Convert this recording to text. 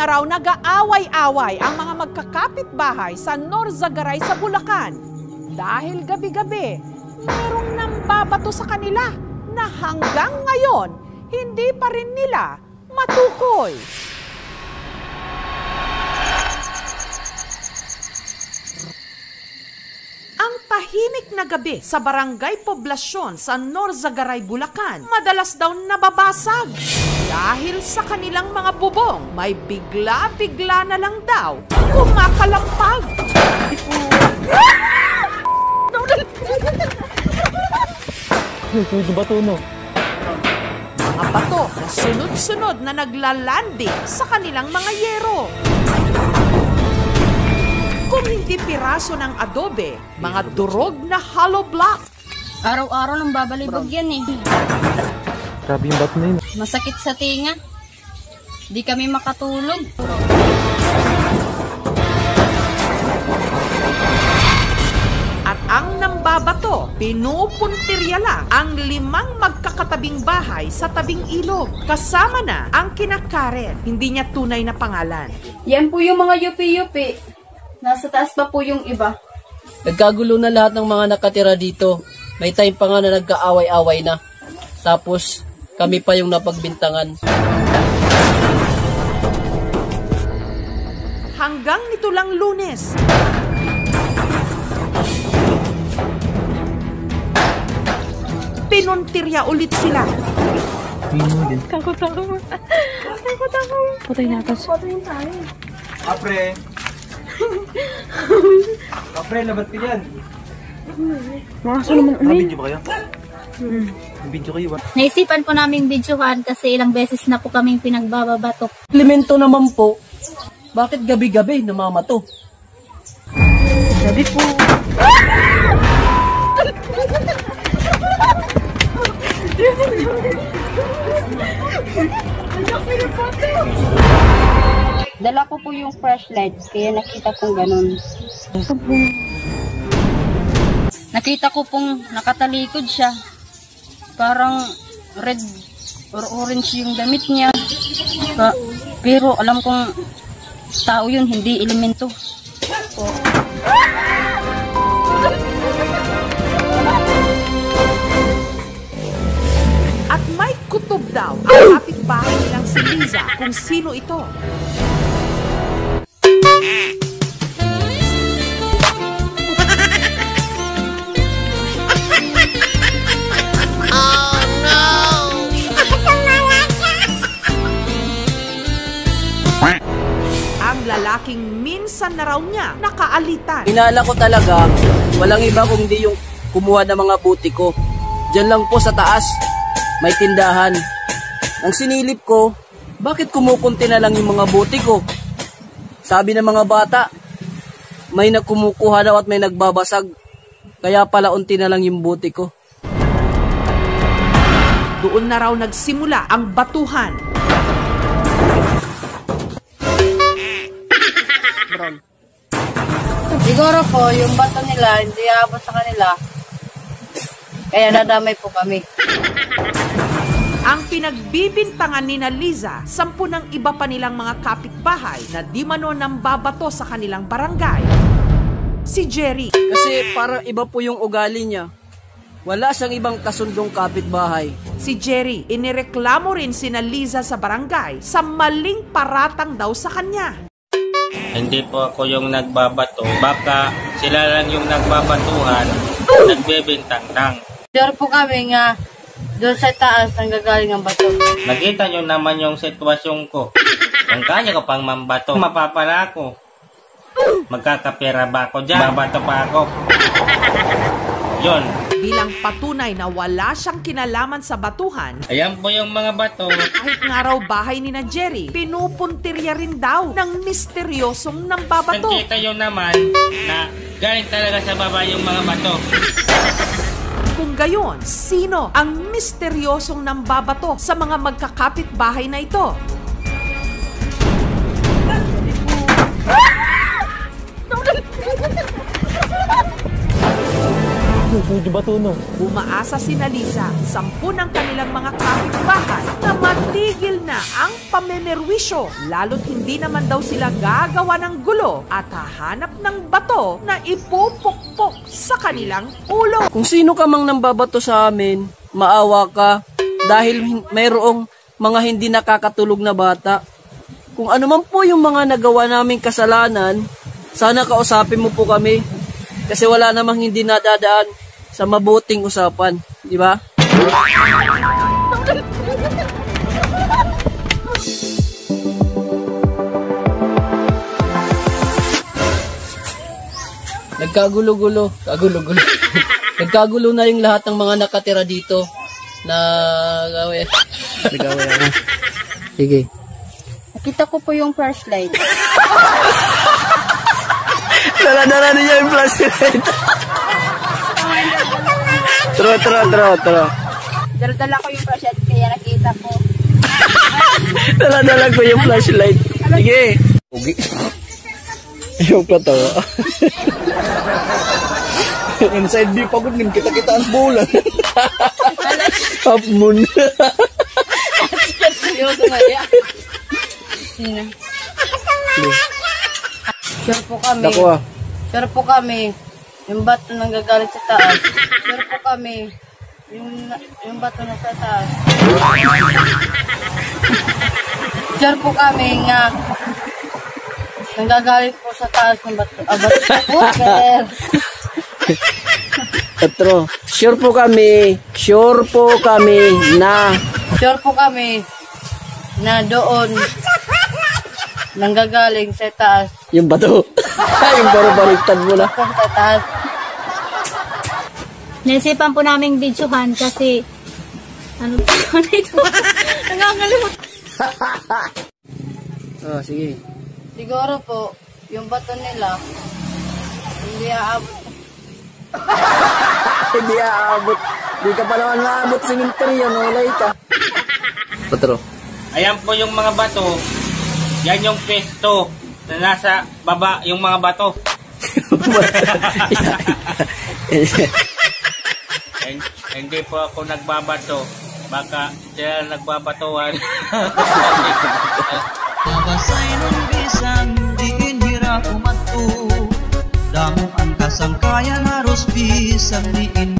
na raw nag-aaway-away ang mga magkakapitbahay sa Norzagaray sa Bulacan. Dahil gabi-gabi, merong nambabato sa kanila na hanggang ngayon, hindi pa rin nila matukoy. Ang tahimik na gabi sa barangay poblasyon sa Norzagaray, Bulacan, madalas daw nababasag. Dahil sa kanilang mga bubong, may bigla-bigla na lang daw kumakalampag. Mga bato na sunod-sunod na naglalanding sa kanilang mga yero. Kung hindi piraso ng adobe, mga durog na hollow block. Araw-araw nang babalibog yan eh. Grabe yung bato na yun. Masakit sa tinga. Di kami makatulog. At ang nambabato, pinupuntirya lang ang 5 magkakatabing bahay sa tabing ilog. Kasama na ang kina Karen, hindi niya tunay na pangalan. Yan po yung mga yupi-yupi. Nasa taas pa po yung iba. Nagkagulo na lahat ng mga nakatira dito. May time pa nga na nagkaaway-away na. Tapos, kami pa yung napagbintangan. Hanggang nito lang Lunes. Pinuntirya ulit sila. Takot ako. Patay natin. Patayin tayo. Apre! Apre, labat ka dyan. Makaso naman ulit. Video ba kayo? Video kayo ba? Naisipan po naming videohan kasi ilang beses na po kaming pinagbababatok. Elemento naman po, bakit gabi-gabi namamato? Sabi po. Dala ko po yung flashlight, kaya nakita kong ganun. Nakita ko pong nakatalikod siya. Parang red or orange yung damit niya. Pero alam kong tao yun, hindi elemento. At may kutob daw ang kapitbahay nilang si Liza kung sino ito. Lalaking minsan na raw niya nakaalitan. Inala ko talaga, walang iba kundi yung kumuha ng mga buti ko. Diyan lang po sa taas, may tindahan. Ang sinilip ko, bakit kumukunti na lang yung mga buti ko? Sabi ng mga bata, may nagkumukuha daw at may nagbabasag. Kaya pala unti na lang yung buti ko. Doon na raw nagsimula ang batuhan. Siguro po, yung bato nila, hindi abot sa kanila. Kaya nadamay po kami. Ang pinagbibintangan ni Liza, 10 ng iba pa nilang mga kapitbahay na di mano nambabato sa kanilang barangay. Si Jerry. Kasi para iba po yung ugali niya. Wala siyang ibang kasundong kapitbahay. Si Jerry, inireklamo rin si Liza sa barangay sa maling paratang daw sa kanya. Hindi po ako yung nagbabato. Baka sila lang yung nagbabatuhan, nagbebintang-tang. Sure po kami nga doon sa taas ang gagaling ang bato. Nakita nyo naman yung sitwasyon ko. Kung kanya ko pang mambato, mapapala ako. Magkakapera ba ako dyan? Babato pa ako. Yun. Bilang patunay na wala siyang kinalaman sa batuhan, Ayan po yung mga bato. kahit nga raw bahay ni na Jerry, pinupuntirya rin daw ng misteryosong nambabato. Nakita nyo naman na galing talaga sa baba yung mga bato. Kung gayon, sino ang misteryosong nambabato sa mga magkakapit-bahay na ito? Umaasa si Liza, 10 ng kanilang mga kapitbahay na matigil na na ang pamimerwisyo, lalo't hindi naman daw sila gagawa ng gulo at hahanap ng bato na ipupukpok sa kanilang ulo. Kung sino ka mang nambabato sa amin, maawa ka dahil mayroong mga hindi nakakatulog na bata. Kung ano man po yung mga nagawa naming kasalanan, sana kausapin mo po kami. Kasi wala namang hindi nadadaan sa mabuting usapan. Di ba? Nagkagulo-gulo. Nagkagulo na yung lahat ng mga nakatira dito. Nagawin ako. Sige. Nakita ko po yung flashlight. Dala-dala niya yung flashlight. Tro. Dala ko yung flashlight kaya nakita ko. Dala-dala ko yung flashlight. Sige. Ugi. Yung patawa. Inside di pagod din kita-kita ang bulan. Half moon. Seryoso nga yan. Sino? Sure po kami. Dako ah. Sure po kami. Yung bato nang gagalit sa taas. Sure po kami. Yung bato na sa taas. Sure po kami nga nanggagalit po sa taas ng bato. Bato po. Petro, sure po kami na Sure po kami na doon nanggagaling sa taas. yung bato. Yung baro-baliktad mo na. Sa taas. Naisipan po naming videohan kasi ano po nito? Nangangalimot. Oh, sige. Siguro po, yung bato nila hindi aabot. Hindi aabot. Hindi ka pa naman maabot sa minteryo, nulay ka. Petro. Ayan po yung mga bato. Yan yung pesto na nasa baba yung mga bato. Hindi po ako nagbabato. Baka sila nagbabatuan. Nabasay nun bisan diin hira umato. Damo ang kasangkayan harus bisan diin.